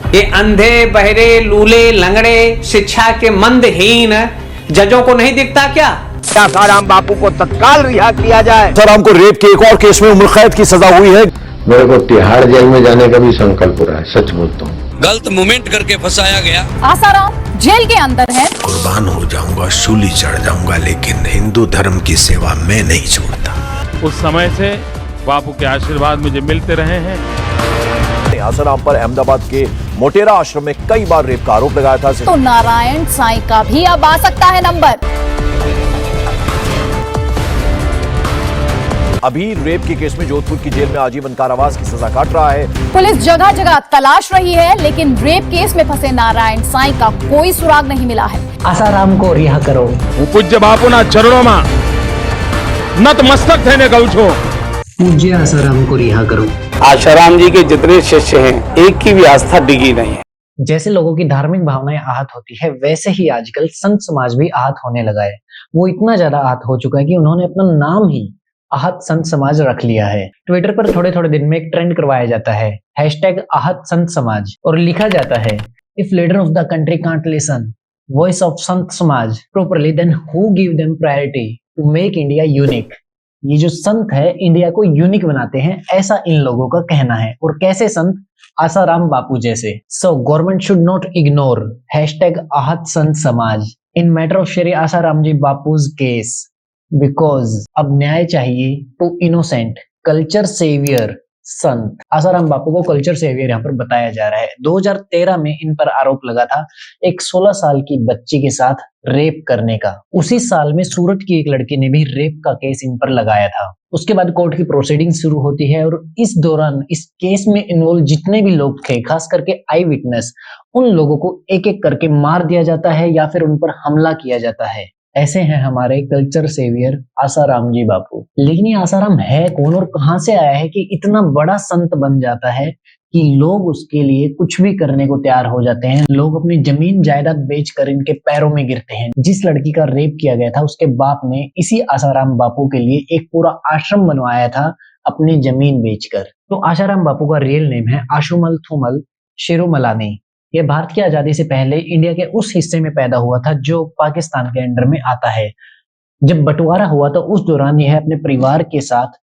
ये अंधे बहरे लूले लंगड़े शिक्षा के मंदहीन जजों को नहीं दिखता क्या? आसाराम बापू को तत्काल रिहा किया जाए। आसाराम को रेप के एक और केस में उम्र कैद की सजा हुई है। मेरे को तिहाड़ जेल में जाने का भी संकल्प हो रहा है, सच बोलता हूँ। गलत मूवमेंट करके फंसाया गया। आसाराम जेल के अंदर है। कुर्बान हो जाऊंगा, सूली चढ़ जाऊंगा, लेकिन हिंदू धर्म की सेवा मैं नहीं छोड़ता। उस समय से बापू के आशीर्वाद मुझे मिलते रहे हैं। आसाराम पर अहमदाबाद के मोटेरा आश्रम में कई बार रेप का आरोप लगाया था। तो नारायण साईं का भी अब आ सकता है नंबर। अभी रेप के केस में जोधपुर की जेल में आजीवन कारावास की सजा काट रहा है। पुलिस जगह जगह तलाश रही है, लेकिन रेप केस में फंसे नारायण साईं का कोई सुराग नहीं मिला है। आसाराम को रिहा करो। पूज्य बापू ना चरणों में नतमस्तक थे गौछो। पूज्य आसाराम को रिहा करो। आसाराम जी के जितने शिष्य हैं, एक की भी आस्था डिगी नहीं है। जैसे लोगों की धार्मिक भावनाएं आहत होती है, वैसे ही आजकल संत समाज भी आहत होने लगा है। वो इतना ज्यादा आहत हो चुका है कि उन्होंने अपना नाम ही आहत संत समाज रख लिया है। ट्विटर पर थोड़े थोड़े दिन में एक ट्रेंड करवाया जाता है, #आहत संत समाज, और लिखा जाता है, if leader of the country can't listen voice of sant samaj properly, then who give them priority to make India unique. ये जो संत है इंडिया को यूनिक बनाते हैं, ऐसा इन लोगों का कहना है। और कैसे संत? आसाराम बापू जैसे। So government should not ignore #आहत संत समाज in matter of Shri Asaram ji Bapu's case, because अब न्याय चाहिए टू इनोसेंट कल्चर सेवियर संत। आसाराम बापू को कल्चर सेवियर यहाँ पर बताया जा रहा है। 2013 में इन पर आरोप लगा था एक 16 साल की बच्ची के साथ रेप करने का। उसी साल में सूरत की एक लड़की ने भी रेप का केस इन पर लगाया था। उसके बाद कोर्ट की प्रोसीडिंग शुरू होती है और इस दौरान इस केस में इन्वॉल्व जितने भी लोग थे, खास करके आई विटनेस, उन लोगों को एक एक करके मार दिया जाता है या फिर उन पर हमला किया जाता है। ऐसे हैं हमारे कल्चर सेवियर आसाराम जी बापू। लेकिन ये आसाराम है कौन और कहां से आया है कि इतना बड़ा संत बन जाता है कि लोग उसके लिए कुछ भी करने को तैयार हो जाते हैं। लोग अपनी जमीन जायदाद बेचकर इनके पैरों में गिरते हैं। जिस लड़की का रेप किया गया था, उसके बाप ने इसी आसाराम बापू के लिए एक पूरा आश्रम बनवाया था अपनी जमीन बेचकर। तो आसाराम बापू का रियल नेम है आशुमल थुमल शिरोमलानी। यह भारत की आजादी से पहले इंडिया के उस हिस्से में पैदा हुआ था जो पाकिस्तान के अंडर में आता है। जब बंटवारा हुआ तो उस दौरान यह अपने परिवार के साथ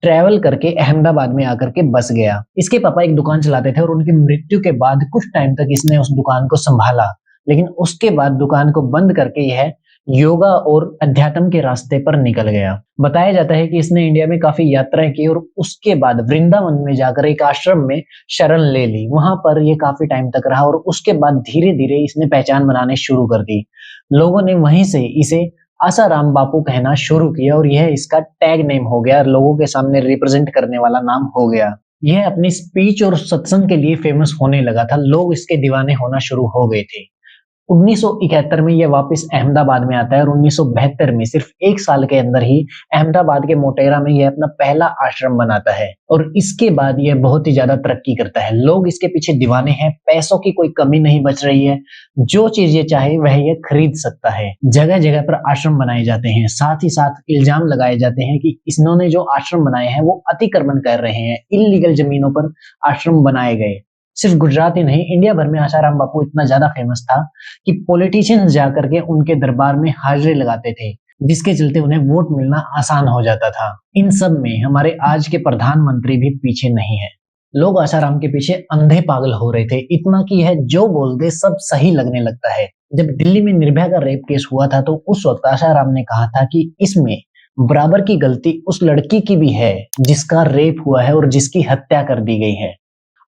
ट्रैवल करके अहमदाबाद में आकर के बस गया। इसके पापा एक दुकान चलाते थे और उनकी मृत्यु के बाद कुछ टाइम तक इसने उस दुकान को संभाला, लेकिन उसके बाद दुकान को बंद करके यह योगा और अध्यात्म के रास्ते पर निकल गया। बताया जाता है कि इसने इंडिया में काफी यात्राएं की और उसके बाद वृंदावन में जाकर एक आश्रम में शरण ले ली। वहां पर यह काफी टाइम तक रहा और उसके बाद धीरे धीरे इसने पहचान बनाने शुरू कर दी। लोगों ने वहीं से इसे आसाराम बापू कहना शुरू किया और यह इसका टैग नेम हो गया, लोगों के सामने रिप्रेजेंट करने वाला नाम हो गया। यह अपनी स्पीच और सत्संग के लिए फेमस होने लगा था। लोग इसके दीवाने होना शुरू हो गए थे। 1971 में यह वापस अहमदाबाद में आता है और 1972 में सिर्फ एक साल के अंदर ही अहमदाबाद के मोटेरा में यह अपना पहला आश्रम बनाता है। और इसके बाद यह बहुत ही ज्यादा तरक्की करता है। लोग इसके पीछे दीवाने हैं, पैसों की कोई कमी नहीं बच रही है, जो चीज ये चाहे वह ये खरीद सकता है। जगह जगह पर आश्रम बनाए जाते हैं, साथ ही साथ इल्जाम लगाए जाते हैं कि इन्होंने जो आश्रम बनाए हैं वो अतिक्रमण कर रहे हैं, इल्लीगल जमीनों पर आश्रम बनाए गए। सिर्फ गुजरात ही नहीं, इंडिया भर में आसाराम बापू इतना ज्यादा फेमस था कि पॉलिटिशियंस जाकर के उनके दरबार में हाजिरी लगाते थे, जिसके चलते उन्हें वोट मिलना आसान हो जाता था। इन सब में हमारे आज के प्रधानमंत्री भी पीछे नहीं है। लोग आसाराम के पीछे अंधे पागल हो रहे थे, इतना कि यह जो बोल दे सब सही लगने लगता है। जब दिल्ली में निर्भया का रेप केस हुआ था तो उस वक्त आसाराम ने कहा था कि इसमें बराबर की गलती उस लड़की की भी है जिसका रेप हुआ है और जिसकी हत्या कर दी गई है।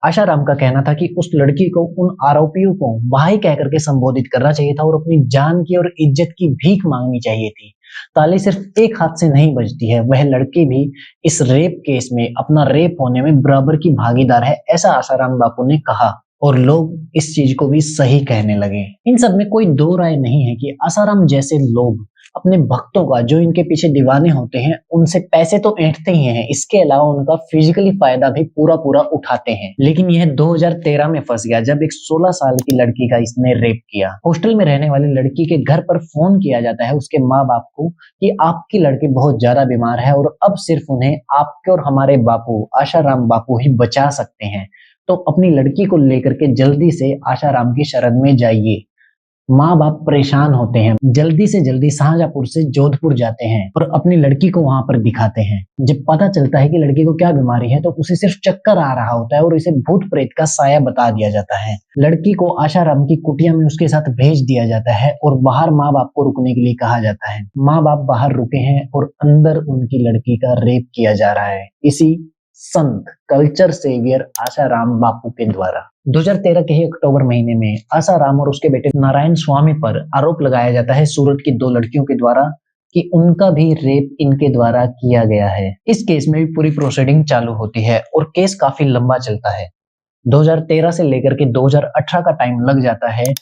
आसाराम का कहना था कि उस लड़की को उन आरोपियों को भाई कहकर के संबोधित करना चाहिए था और अपनी जान की और इज्जत की भीख मांगनी चाहिए थी। ताली सिर्फ एक हाथ से नहीं बजती है, वह लड़की भी इस रेप केस में अपना रेप होने में बराबर की भागीदार है, ऐसा आसाराम बापू ने कहा और लोग इस चीज को भी सही कहने लगे। इन सब में कोई दो राय नहीं है कि आसाराम जैसे लोग अपने भक्तों का, जो इनके पीछे दीवाने होते हैं, उनसे पैसे तो ऐंठते ही हैं, इसके अलावा उनका फिजिकली फायदा भी पूरा पूरा उठाते हैं। लेकिन यह 2013 में फंस गया जब एक 16 साल की लड़की का इसने रेप किया। हॉस्टल में रहने वाली लड़की के घर पर फोन किया जाता है उसके माँ बाप को कि आपकी लड़की बहुत ज्यादा बीमार है और अब सिर्फ उन्हें आपके और हमारे बापू आसाराम बापू ही बचा सकते हैं। तो अपनी लड़की को लेकर के जल्दी से आशाराम की शरण में जाइए। माँ बाप परेशान होते हैं, जल्दी से जल्दी शाहजहांपुर से जोधपुर जाते हैं और अपनी लड़की को वहां पर दिखाते हैं। जब पता चलता है कि लड़की को क्या बीमारी है तो उसे सिर्फ चक्कर आ रहा होता है और इसे भूत प्रेत का साया बता दिया जाता है। लड़की को आशाराम की कुटिया में उसके साथ भेज दिया जाता है और बाहर माँ बाप को रुकने के लिए कहा जाता है। माँ बाप बाहर रुके हैं और अंदर उनकी लड़की का रेप किया जा रहा है, इसी संत कल्चर सेवियर आशाराम बापू के द्वारा। 2013 के ही अक्टूबर महीने में आशाराम और उसके बेटे नारायण स्वामी पर आरोप लगाया जाता है सूरत की 2 लड़कियों के द्वारा कि उनका भी रेप इनके द्वारा किया गया है। इस केस में भी पूरी प्रोसीडिंग चालू होती है और केस काफी लंबा चलता है। 2013 से लेकर के 2018 का टाइम लग जाता है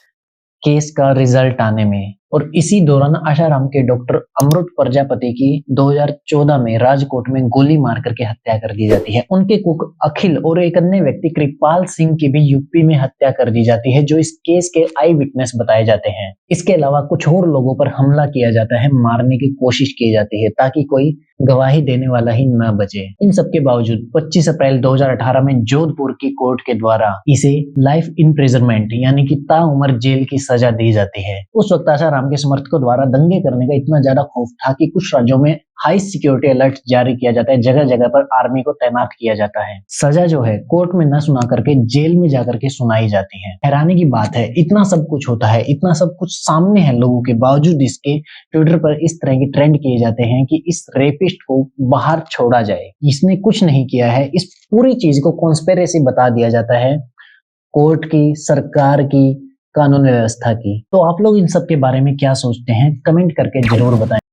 केस का रिजल्ट आने में और इसी दौरान आशाराम के डॉक्टर अमृत प्रजापति की 2014 में राजकोट में गोली मार करके हत्या कर दी जाती है। उनके कुक अखिल और एक अन्य व्यक्ति कृपाल सिंह की भी यूपी में हत्या कर दी जाती है, जो इस केस के आई विटनेस बताए जाते हैं। इसके अलावा कुछ और लोगों पर हमला किया जाता है, मारने की कोशिश की जाती है ताकि कोई गवाही देने वाला ही न बचे। इन सब के बावजूद 25 अप्रैल 2018 में जोधपुर की कोर्ट के द्वारा इसे लाइफ इम्प्रिजनमेंट यानी कि ताउम्र जेल की सजा दी जाती है। उस वक्त आशाराम के समर्थकों द्वारा दंगे करने का इतना ज्यादा खौफ था कि कुछ राज्यों में हाई सिक्योरिटी अलर्ट जारी किया जाता है, जगह जगह पर आर्मी को तैनात किया जाता है। सजा जो है कोर्ट में न सुना करके जेल में जाकर के सुनाई जाती है। हैरानी की बात है, इतना सब कुछ होता है, इतना सब कुछ सामने है लोगों के बावजूद इसके ट्विटर पर इस तरह के ट्रेंड किए जाते हैं कि इस रेपिस्ट को बाहर छोड़ा जाए। इसने कुछ नहीं किया है, इस पूरी चीज को कॉन्स्पिरेसी बता दिया जाता है कोर्ट की, सरकार की, कानून व्यवस्था की। तो आप लोग इन सब के बारे में क्या सोचते हैं, कमेंट करके जरूर बताएं।